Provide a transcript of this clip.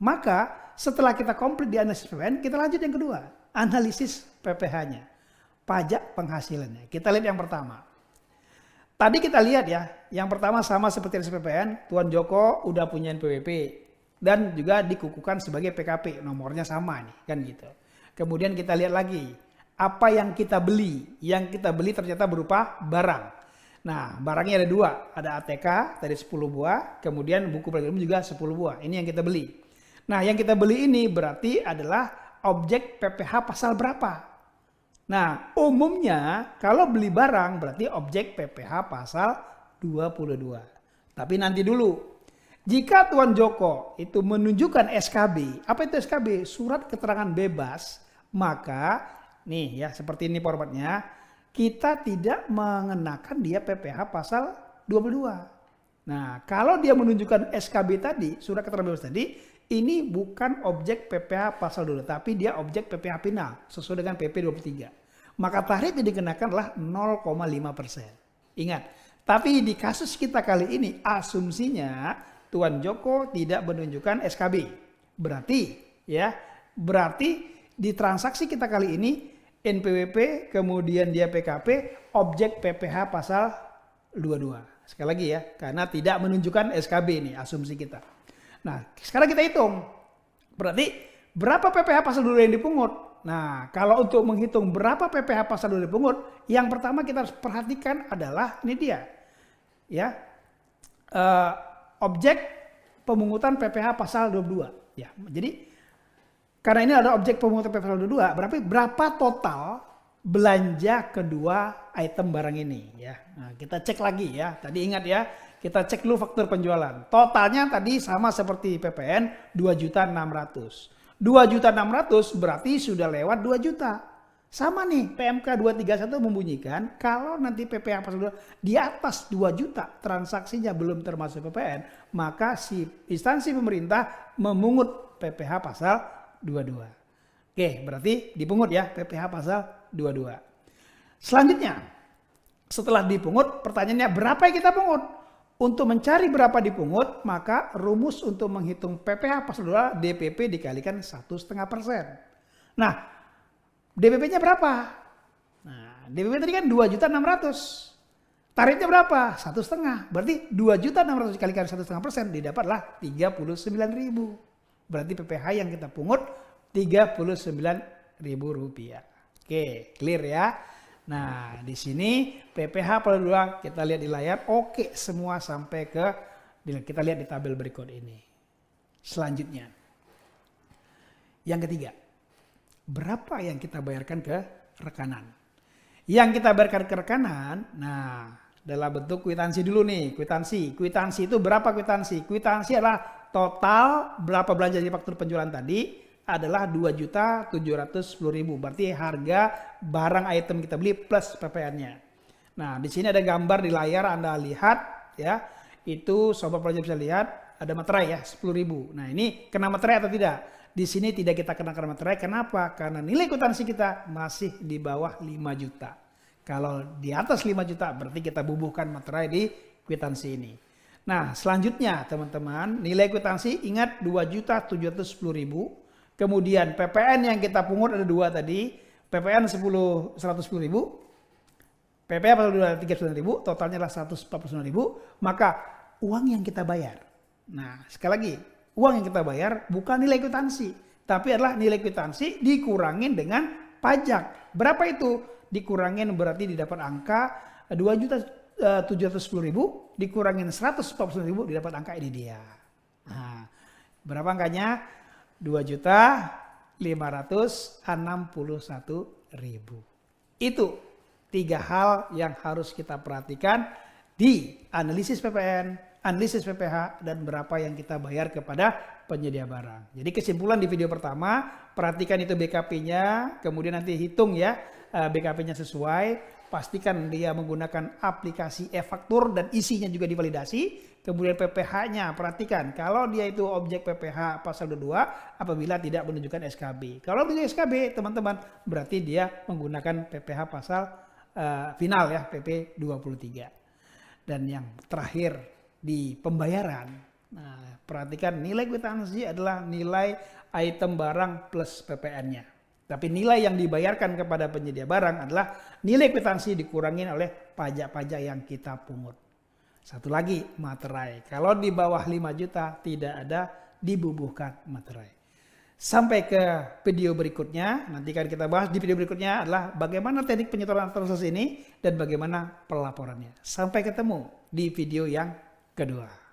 Maka setelah kita komplit di analisis PPN, kita lanjut yang kedua, analisis PPh-nya, pajak penghasilannya. Kita lihat yang pertama. Tadi kita lihat ya, yang pertama sama seperti analisis PPN, Tuan Joko udah punya NPWP dan juga dikukuhkan sebagai PKP, nomornya sama nih, kan gitu. Kemudian kita lihat lagi, apa yang kita beli? Yang kita beli ternyata berupa barang. Nah, barangnya ada dua, ada ATK tadi 10 buah, kemudian buku pelajaran juga 10 buah. Ini yang kita beli. Nah, yang kita beli ini berarti adalah objek PPh pasal berapa? Nah, umumnya kalau beli barang berarti objek PPh pasal 22. Tapi nanti dulu, jika Tuan Joko itu menunjukkan SKB, apa itu SKB? Surat keterangan bebas, maka nih ya seperti ini formatnya, kita tidak mengenakan dia PPh pasal 22. Nah, kalau dia menunjukkan SKB tadi, surat keterangan bebas tadi, ini bukan objek PPh pasal 22, tapi dia objek PPh final sesuai dengan PP 23. Maka tarif yang dikenakan adalah 0,5%. Ingat, tapi di kasus kita kali ini asumsinya Tuan Joko tidak menunjukkan SKB. Berarti di transaksi kita kali ini NPWP kemudian dia PKP objek PPh pasal 22. Sekali lagi ya, karena tidak menunjukkan SKB ini asumsi kita. Nah, sekarang kita hitung. Berarti berapa PPh pasal 22 yang dipungut? Nah, kalau untuk menghitung berapa PPh pasal 22 dipungut, yang pertama kita harus perhatikan adalah ini dia. Ya. Objek pemungutan PPh pasal 22. Ya, jadi karena ini ada objek pemungutan PPh pasal 22, berapa total belanja kedua item barang ini ya. Nah, kita cek lagi ya. Tadi ingat ya, kita cek dulu faktur penjualan. Totalnya tadi sama seperti PPN 2.600.000. 2.600.000 berarti sudah lewat 2 juta. Sama nih PMK 231 membunyikan kalau nanti PPh pasal 22 di atas 2 juta transaksinya belum termasuk PPN, maka si instansi pemerintah memungut PPh pasal 22. Oke, berarti dipungut ya PPh pasal 22. Selanjutnya, setelah dipungut, pertanyaannya berapa yang kita pungut? Untuk mencari berapa dipungut, maka rumus untuk menghitung PPh pasal 22 DPP dikalikan 1,5%. Nah, DPP-nya berapa? Nah, DPP tadi kan 2.600.000. Tarifnya berapa? 1,5. Berarti 2.600.000 dikalikan 1,5% didapatlah 39.000. Berarti PPh yang kita pungut 39.000 rupiah. Oke, clear ya. Nah, di sini PPh pasal 22 kita lihat di layar. Oke, semua sampai ke kita lihat di tabel berikut ini. Selanjutnya, yang ketiga, berapa yang kita bayarkan ke rekanan? Yang kita bayarkan ke rekanan, nah dalam bentuk kwitansi dulu nih, kwitansi itu berapa kwitansi? Kwitansi adalah total berapa belanja di faktur penjualan tadi adalah 2.710.000. Berarti harga barang item kita beli plus PPN-nya. Nah, di sini ada gambar di layar Anda lihat ya. Itu sobat pelajar bisa lihat ada materai ya 10.000. Nah, ini kena materai atau tidak? Di sini tidak kita kenakan materai. Kenapa? Karena nilai kwitansi kita masih di bawah 5 juta. Kalau di atas 5 juta berarti kita bubuhkan materai di kwitansi ini. Nah, selanjutnya teman-teman, nilai kwitansi ingat 2.710.000. Kemudian PPN yang kita pungut ada dua tadi. PPN 110.000. PPh pasal 2 39.000, totalnya adalah 149.000. Maka uang yang kita bayar. Nah, sekali lagi, uang yang kita bayar bukan nilai kwitansi, tapi adalah nilai kwitansi dikurangin dengan pajak. Berapa itu? Dikurangin berarti didapat angka 2.710.000 dikurangin 149.000 didapat angka ini dia. Nah, berapa angkanya? 2.561.000. Itu 3 hal yang harus kita perhatikan di analisis PPN, analisis PPh, dan berapa yang kita bayar kepada penyedia barang. Jadi kesimpulan di video pertama, perhatikan itu BKP-nya, kemudian nanti hitung ya BKP-nya sesuai. Pastikan dia menggunakan aplikasi e-faktur dan isinya juga divalidasi. Kemudian PPh-nya perhatikan kalau dia itu objek PPh pasal 22 apabila tidak menunjukkan SKB. Kalau menunjukkan SKB teman-teman berarti dia menggunakan PPh pasal final ya PP 23. Dan yang terakhir di pembayaran Nah, perhatikan nilai kwitansi adalah nilai item barang plus PPN-nya. Tapi nilai yang dibayarkan kepada penyedia barang adalah nilai kwitansi dikurangin oleh pajak-pajak yang kita pungut. Satu lagi, materai. Kalau di bawah 5 juta tidak ada dibubuhkan materai. Sampai ke video berikutnya, nanti akan kita bahas di video berikutnya adalah bagaimana teknik penyetoran transaksi ini dan bagaimana pelaporannya. Sampai ketemu di video yang kedua.